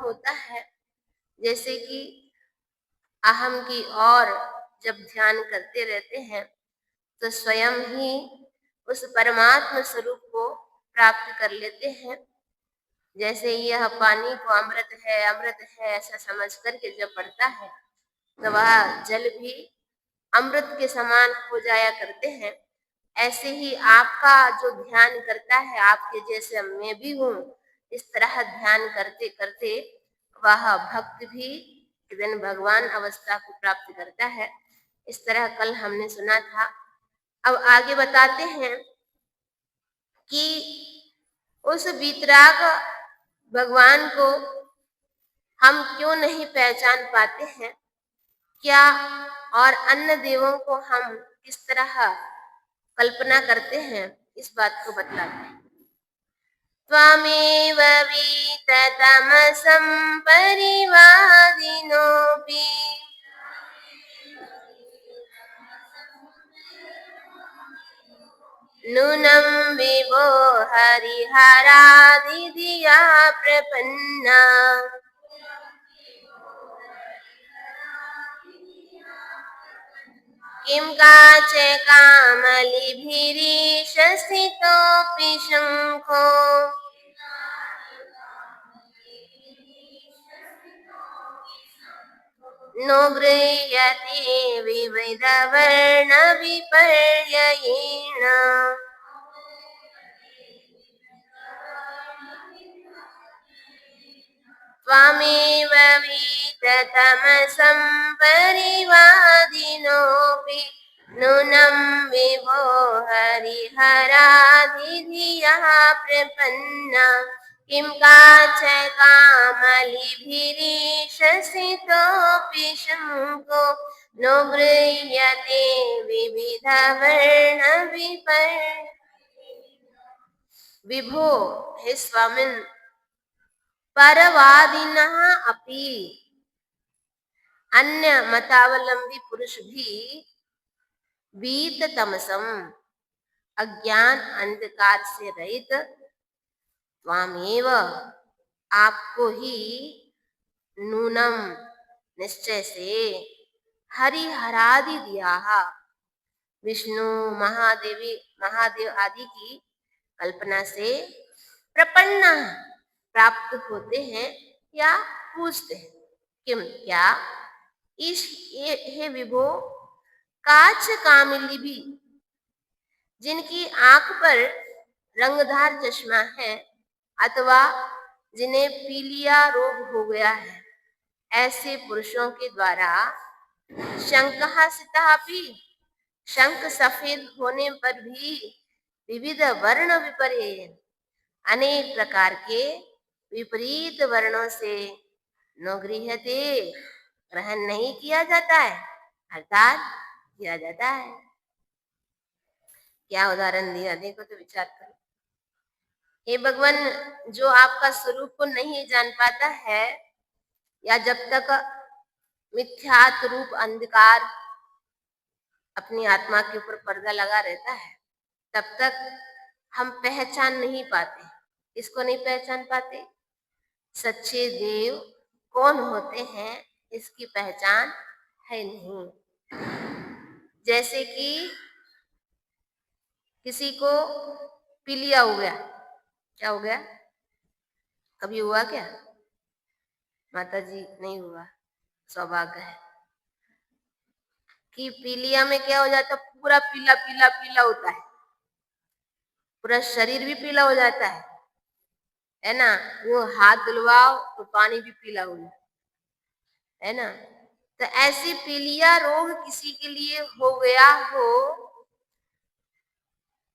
होता है। जैसे कि अहम की ओर जब ध्यान करते रहते हैं तो स्वयं ही उस परमात्म स्वरूप को प्राप्त कर लेते हैं। जैसे यह पानी को अमृत है ऐसा समझ करके जब पढ़ता है तो वह जल भी अमृत के समान हो जाया करते हैं। ऐसे ही आपका जो ध्यान करता है, आपके जैसे मैं भी हूँ, इस तरह ध्यान करते करते वह भक्त भी एक दिन भगवान अवस्था को प्राप्त करता है। इस तरह कल हमने सुना था। अब आगे बताते हैं कि उस वीतराग भगवान को हम क्यों नहीं पहचान पाते हैं, क्या और अन्य देवों को हम किस तरह कल्पना करते हैं, इस बात को बतलाते हैं। त्वमेव वीततमसं परिवादिनोऽपि नूनं विभो हरिहरादिधिया प्रपन्ना किं काच कामलिभिरीशसितोऽपि शङ्खो नो गृह्यते विविधवर्णविपर्ययेण। त्वमेव वीततमसं परिवादिनोऽपि नूनं विभो हरिहरादिधियः प्रपन्ना किं काच कामलिभिरीशसितोऽपि शङ्खो नो गृह्यते विभो हे स्वामिन परवादिनः अपि अन्य मतावलंबी पुरुष भी वीत तमसम अज्ञान अंधकार से रहित त्वामेव आपको ही नूनम निश्चय से हरिहरादि दिया विष्णु महादेव आदि की कल्पना से प्रपन्ना प्राप्त होते हैं या पूछते हैं। किम क्या इस हे विभो काच कामिली भी जिनकी आंख पर रंगधार चश्मा है अथवा जिन्हें पीलिया रोग हो गया है, ऐसे पुरुषों के द्वारा शंकहासितापि शंख सफेद होने पर भी विविध वर्ण विपर्य अनेक प्रकार के विपरीत वर्णों से नौगृह्यते ग्रहण नहीं किया जाता है, अर्थात किया जाता है। क्या उदाहरण दिया, देखो तो विचार करो। हे भगवान, जो आपका स्वरूप को नहीं जान पाता है या जब तक मिथ्यात रूप अंधकार अपनी आत्मा के ऊपर पर्दा लगा रहता है तब तक हम पहचान नहीं पाते। इसको नहीं पहचान पाते, सच्चे देव कौन होते हैं इसकी पहचान है नहीं। जैसे कि किसी को पीलिया हो गया, क्या हो गया, कभी हुआ क्या? माता जी नहीं हुआ, सौभाग्य है कि पीलिया में क्या हो जाता, पूरा पीला पीला पीला होता है, पूरा शरीर भी पीला हो जाता है ना। वो हाथ धुलवाओ तो पानी भी पीला हो जाता है ना। तो ऐसी पीलिया रोग किसी के लिए हो गया हो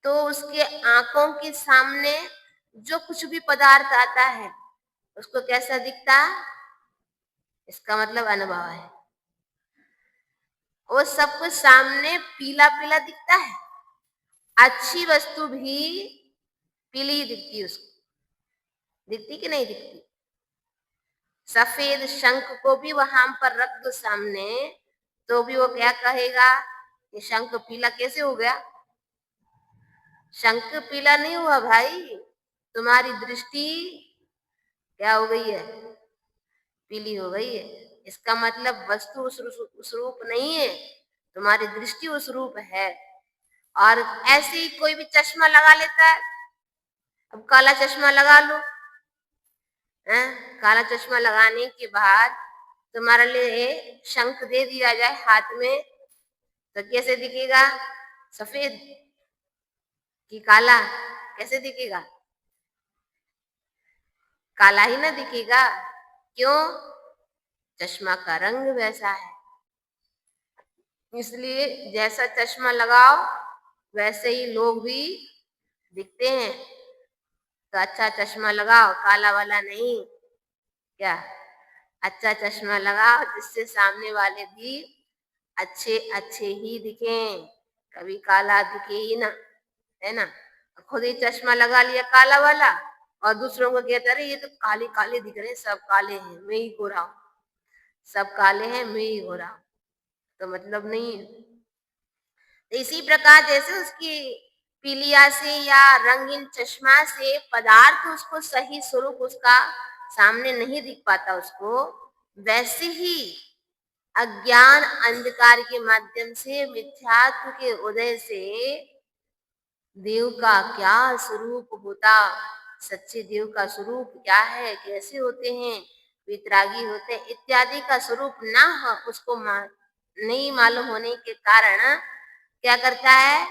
तो उसके आंखों के सामने जो कुछ भी पदार्थ आता है उसको कैसा दिखता, इसका मतलब अनुभव है, वो सब कुछ सामने पीला पीला दिखता है। अच्छी वस्तु भी पीली दिखती, उसको दिखती कि नहीं दिखती। सफेद शंख को भी वहां पर रख दो सामने तो भी वो क्या कहेगा, ये शंख पीला कैसे हो गया? शंख पीला नहीं हुआ भाई, तुम्हारी दृष्टि क्या हो गई है, पीली हो गई है। इसका मतलब वस्तु उस रूप नहीं है, तुम्हारी दृष्टि उस रूप है। और ऐसे ही कोई भी चश्मा लगा लेता है। अब काला चश्मा लगा लो, हैं? काला चश्मा लगाने के बाद तुम्हारे लिए शंख दे दिया जाए हाथ में, तो कैसे दिखेगा? सफेद कि काला? कैसे दिखेगा? काला ही ना दिखेगा। क्यों? चश्मा का रंग वैसा है। इसलिए जैसा चश्मा लगाओ वैसे ही लोग भी दिखते हैं। तो अच्छा चश्मा लगाओ, काला वाला नहीं। क्या? अच्छा चश्मा लगाओ जिससे सामने वाले भी अच्छे अच्छे ही दिखें, कभी काला दिखे ही ना, है ना? खुद ही चश्मा लगा लिया काला वाला और दूसरों को कहता रहे ये तो काले काले दिख रहे हैं, सब काले हैं, मैं ही गोरा हूं। सब काले हैं, मैं ही गोरा हूं। तो मतलब नहीं है। तो इसी प्रकार जैसे उसकी पीलिया से या रंगीन चश्मा से पदार्थ उसको सही स्वरूप उसका सामने नहीं दिख पाता उसको, वैसे ही अज्ञान अंधकार के माध्यम से मिथ्यात्व के उदय से देव का क्या स्वरूप होता, सच्चे देव का स्वरूप क्या है, कैसे होते हैं, वितरागी होते हैं इत्यादि का स्वरूप ना हो उसको नहीं मालूम होने के कारण क्या करता है?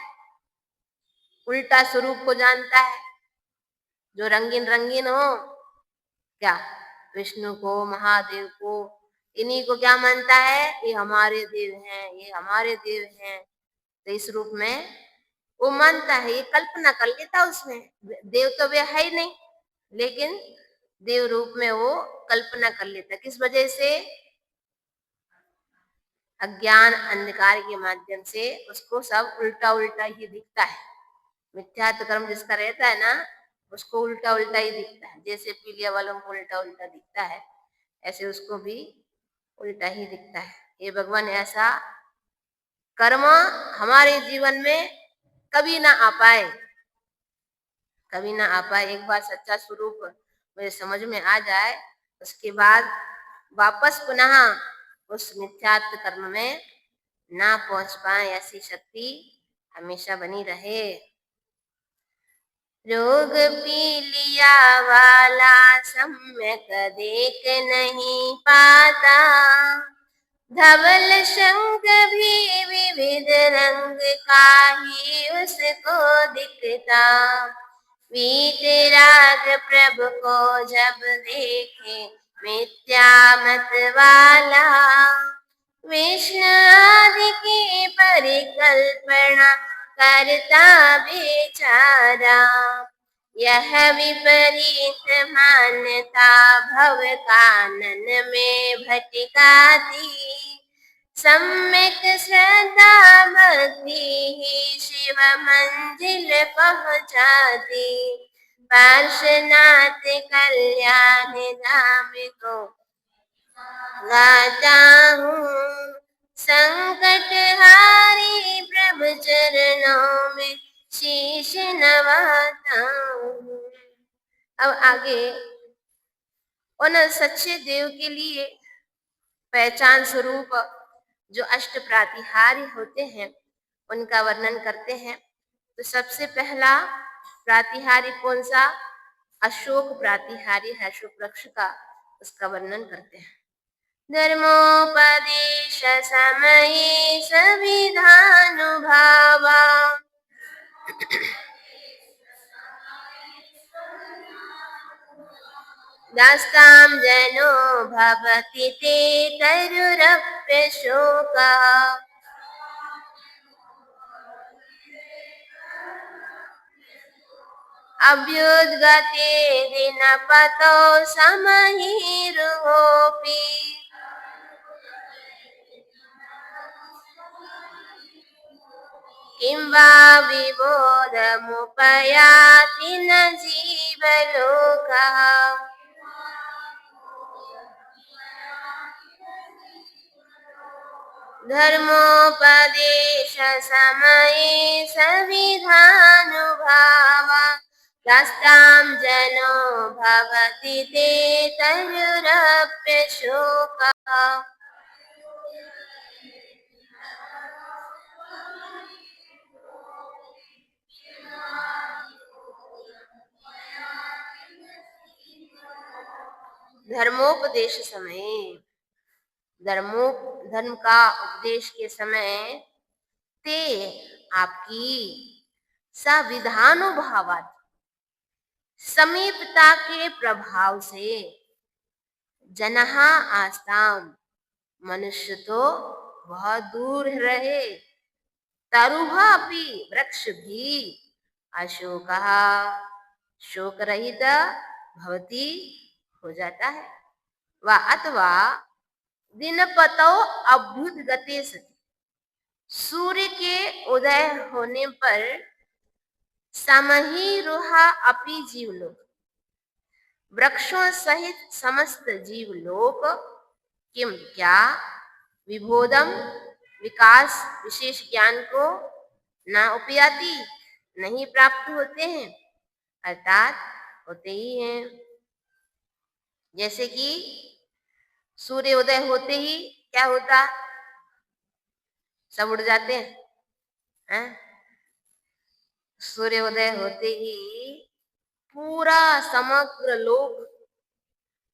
उल्टा स्वरूप को जानता है। जो रंगीन रंगीन हो, क्या? विष्णु को, महादेव को, इन्हीं को क्या मानता है? ये हमारे देव हैं, ये हमारे देव हैं। तो इस रूप में वो मानता है, ये कल्पना कर लेता उसमें। देव तो वे है ही नहीं, लेकिन देव रूप में वो कल्पना कर लेता। किस वजह से? अज्ञान अंधकार के माध्यम से उसको सब उल्टा उल्टा ही दिखता है। मिथ्यात्व कर्म जिसका रहता है ना, उसको उल्टा उल्टा ही दिखता है। जैसे पीलिया वालों को उल्टा उल्टा दिखता है, ऐसे उसको भी उल्टा ही दिखता है। ये भगवान ऐसा कर्म हमारे जीवन में कभी ना आ पाए, कभी ना आ पाए। एक बार सच्चा स्वरूप मेरे समझ में आ जाए, उसके बाद वापस पुनः उस मिथ्यात्व कर्म में ना पहुंच पाए, ऐसी शक्ति हमेशा बनी रहे। रोग पीलिया वाला सम्यक देख नहीं पाता, धवल शंख भी विविध रंग का ही उसको दिखता। वीतराग प्रभु को जब देखे मिथ्या मत वाला, विष्णु आदि की परिकल्पना करता बेचारा। यह विपरीत मान्यता भव कानन में भटकाती, सम्यक श्रद्धा भक्ति ही शिव मंजिल पहुंचाती। पार्श्वनाथ कल्याण धाम को गाता हूँ, संकट हारी प्रभु चरणों में शीश नवाता हूँ। अब आगे उन सच्चे देव के लिए पहचान स्वरूप जो अष्ट प्रातिहार्य होते हैं उनका वर्णन करते हैं। तो सबसे पहला प्रातिहार्य कौन सा? अशोक प्रातिहार्य है, अशोक वृक्ष का, उसका वर्णन करते हैं। धर्मोपदेश समये सविधानुभावा, दास्तां जनो भवति ते तरुरप्यशोकः। अभ्युद्गते दिनपतौ समहिरुहोऽपि, किं वा विबोधमुपयाति न जीवलोकः। धर्मोपदेश समये सविधानुभावा, तस्तां जनो भवति ते तयुरप्यशोकः। धर्मोपदेश समय, धर्म का उपदेश के समय ते आपकी संविधानुभावात् समीपता के प्रभाव से जनः आस्ताम मनुष्य तो बहुत दूर रहे, तरुः अपि वृक्ष भी अशोकः शोक रहित भवति हो जाता है। वा अथवा दिनपतौ अभ्युत गते सति सूर्य के उदय होने पर समहीरुहा अपि जीवलोक वृक्षों सहित समस्त जीवलोक किम क्या विबोधम विकास विशेष ज्ञान को न उपयाति नहीं प्राप्त होते हैं, अर्थात होते ही हैं। जैसे कि सूर्य उदय होते ही क्या होता, सब उड़ जाते हैं। सूर्योदय होते ही पूरा समग्र लोक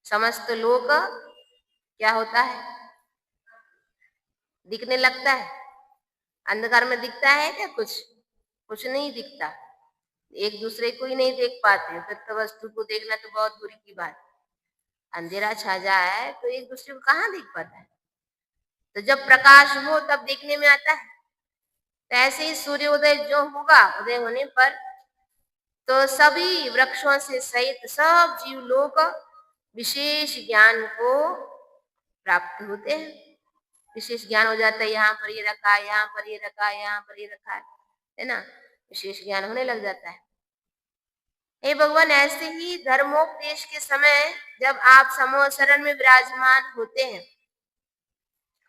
समस्त लोक क्या होता है, दिखने लगता है। अंधकार में दिखता है क्या? कुछ नहीं दिखता, एक दूसरे को ही नहीं देख पाते, फिर तो वस्तु को देखना तो बहुत दूरी की बात। अंधेरा छा जाए तो एक दूसरे को कहाँ दिख पाता है, तो जब प्रकाश हो तब देखने में आता है। तो ऐसे ही सूर्योदय जो होगा, उदय होने पर तो सभी वृक्षों से सहित सब जीव लोग विशेष ज्ञान को प्राप्त होते हैं। विशेष ज्ञान हो जाता है, यहाँ पर ये रखा है, यहाँ पर ये रखा है, यहाँ पर ये रखा है ना, विशेष ज्ञान होने लग जाता है। हे भगवान, ऐसे ही धर्मोपदेश के समय जब आप समूह शरण में विराजमान होते हैं,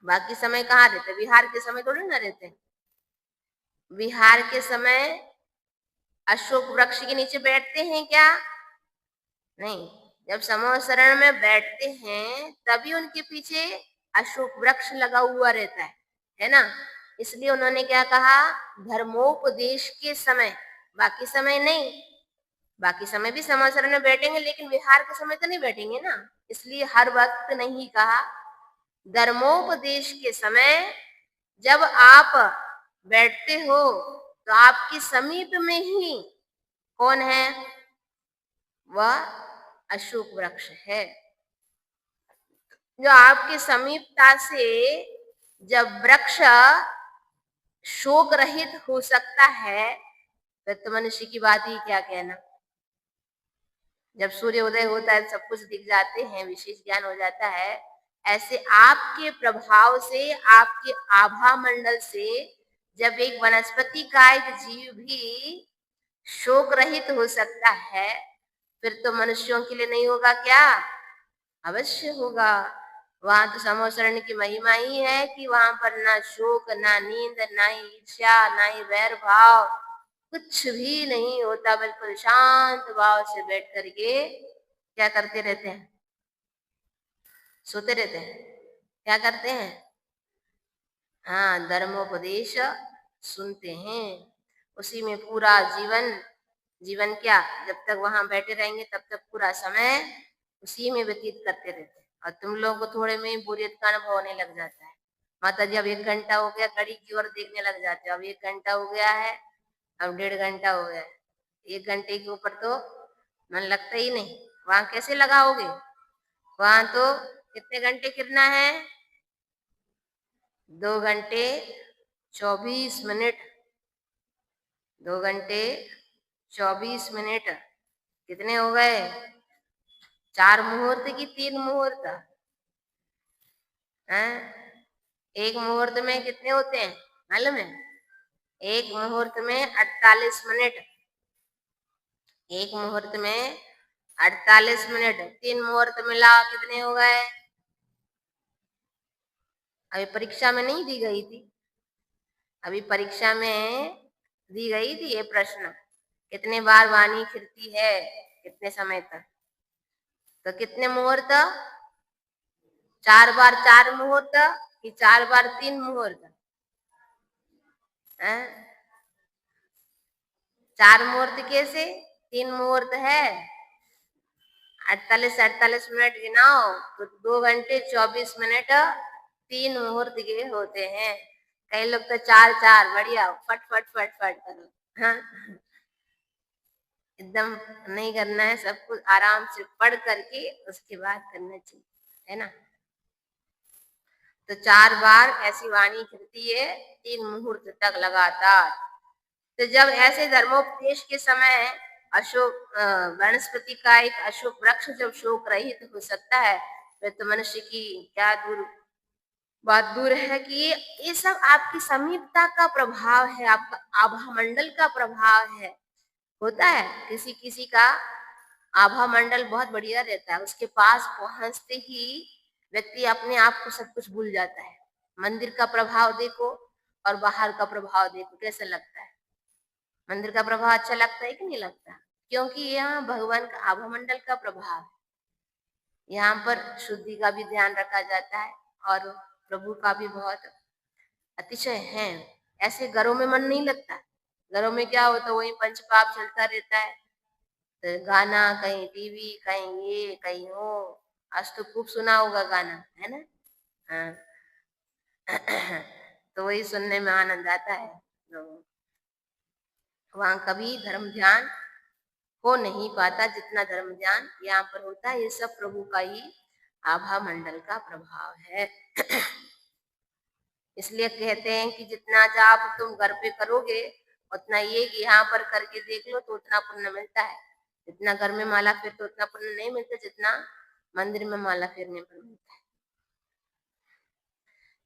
बाकी समय कहाँ रहते? विहार के समय थोड़ी ना रहते। विहार के समय अशोक वृक्ष के नीचे बैठते हैं क्या? नहीं। जब समूह शरण में बैठते हैं तभी उनके पीछे अशोक वृक्ष लगा हुआ रहता है ना। इसलिए उन्होंने क्या कहा, धर्मोपदेश के समय, बाकी समय नहीं। बाकी समय भी समूह शरण में बैठेंगे, लेकिन विहार के समय तो नहीं बैठेंगे ना, इसलिए हर वक्त नहीं कहा। धर्मोपदेश के समय जब आप बैठते हो तो आपके समीप में ही कौन है? वह अशोक वृक्ष है। जो आपके समीपता से जब वृक्ष शोक रहित हो सकता है, तो मनुष्य की बात ही क्या कहना। जब सूर्य उदय होता है सब कुछ दिख जाते हैं, विशेष ज्ञान हो जाता है। ऐसे आपके प्रभाव से, आपके आभा मंडल से जब एक वनस्पति का एक जीव भी शोक रहित हो सकता है, फिर तो मनुष्यों के लिए नहीं होगा क्या? अवश्य होगा। वहां तो समूह शरण की महिमा ही है कि वहां पर ना शोक, ना नींद, ना ईर्ष्या, ना ही वैर भाव, कुछ भी नहीं होता। बिल्कुल शांत भाव से बैठ करके क्या करते रहते हैं? सोते रहते हैं। क्या करते हैं? हाँ, धर्मोपदेश सुनते हैं। उसी में पूरा जीवन क्या, जब तक वहां बैठे रहेंगे तब तक पूरा समय उसी में व्यतीत करते रहते हैं। और तुम लोगों को थोड़े में ही बोरियत का अनुभव होने लग जाता है। माता जी अब 1 घंटा हो गया, घड़ी की ओर देखने लग जाते हो। अब 1 घंटा हो गया है, अब 1.5 घंटा हो गया है। 1 घंटे के ऊपर तो मन लगता ही नहीं। वहां कैसे लगाओगे? वहां तो कितने घंटे गिरना है? 2 घंटे 24 मिनट। 2 घंटे 24 मिनट कितने हो गए? 4 मुहूर्त की 3 मुहूर्त हैं? एक मुहूर्त में कितने होते हैं मालूम है? एक मुहूर्त में 48 मिनट। एक मुहूर्त में 48 मिनट। 3 मुहूर्त मिला कितने हो गए? अभी परीक्षा में नहीं दी गई थी? अभी परीक्षा में दी गई थी ये प्रश्न कितने बार वाणी फिरती है, कितने समय तक, तो कितने मुहूर्त, 4 बार 4 मुहूर्त कि 4 बार 3 मुहूर्त है? 4 मुहूर्त कैसे, 3 मुहूर्त है, 48 मिनट गिनाओ तो 2 घंटे 24 मिनट 3 मुहूर्त के होते हैं। कई लोग तो 4 बढ़िया फट फट फट फट करो, हाँ? एकदम नहीं करना है, सब कुछ आराम से पढ़ करके उसके बाद करना चाहिए, है ना? तो 4 बार ऐसी वाणी फिरती है 3 मुहूर्त तक लगातार। तो जब ऐसे धर्मोपदेश के समय अशोक वनस्पति का एक अशोक वृक्ष जब शोक रहित हो सकता है, फिर तो मनुष्य की क्या बात दूर है कि ये सब आपकी समीपता का प्रभाव है, आपका आभा मंडल का प्रभाव है। होता है किसी किसी का आभा मंडल बहुत बढ़िया रहता है, उसके पास पहुंचते ही व्यक्ति अपने आप को सब कुछ भूल जाता है। मंदिर का प्रभाव देखो और बाहर का प्रभाव देखो, कैसा लगता है? मंदिर का प्रभाव अच्छा लगता है कि नहीं लगता? क्योंकि यहाँ भगवान का आभा मंडल का प्रभाव है। यहाँ पर शुद्धि का भी ध्यान रखा जाता है और प्रभु का भी बहुत अतिशय है। ऐसे घरों में मन नहीं लगता, घरों में क्या होता है, वही पंचपाप चलता रहता है, तो गाना कहीं टीवी कहीं ये कहीं वो। आज तो खूब सुना होगा गाना, है ना? हाँ। तो वही सुनने में आनंद आता है। तो वहां कभी धर्म ध्यान हो नहीं पाता जितना धर्म ध्यान यहाँ पर होता है। ये सब प्रभु का ही आभा मंडल का प्रभाव है। इसलिए कहते हैं कि जितना जाप तुम घर पे करोगे उतना ये कि यहाँ पर करके देख लो तो उतना पुण्य मिलता है। जितना घर में माला फिर तो उतना पुण्य नहीं मिलता जितना मंदिर में माला फिरने पर मिलता है।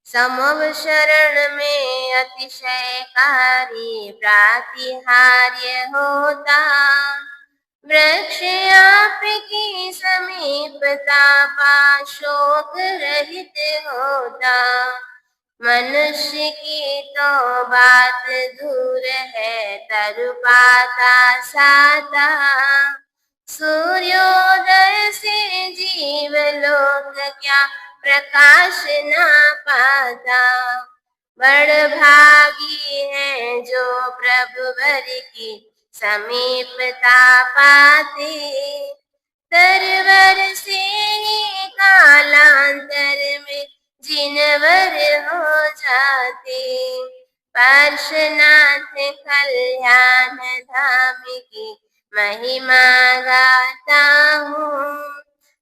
समव शरण में अतिशयकारी प्रातिहार्य होता, वृक्ष आपकी समीपता पा शोक रहित होता। मनुष्य की तो बात दूर है, तरु पाता साता, सूर्योदय से जीव लोक क्या प्रकाश ना पाता। बड़ भागी है जो प्रभु वर की समीपता पाते, तरवर से ही कालांतर में जिनवर हो जाते। पार्श्वनाथ कल्याण धाम की महिमा गाता हूँ,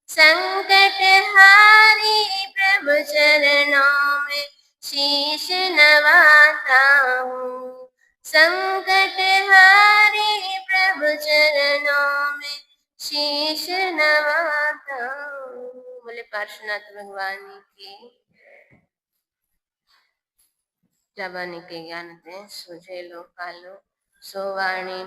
संकट हारी प्रभु चरणों में शीश नवाता हूँ। संकट हारी प्रभु चरणों में शीश नवाता हूँ। बोले पार्श्वनाथ भगवान की। जबानी के ज्ञान दे सुझे लो कालो, सो वाणी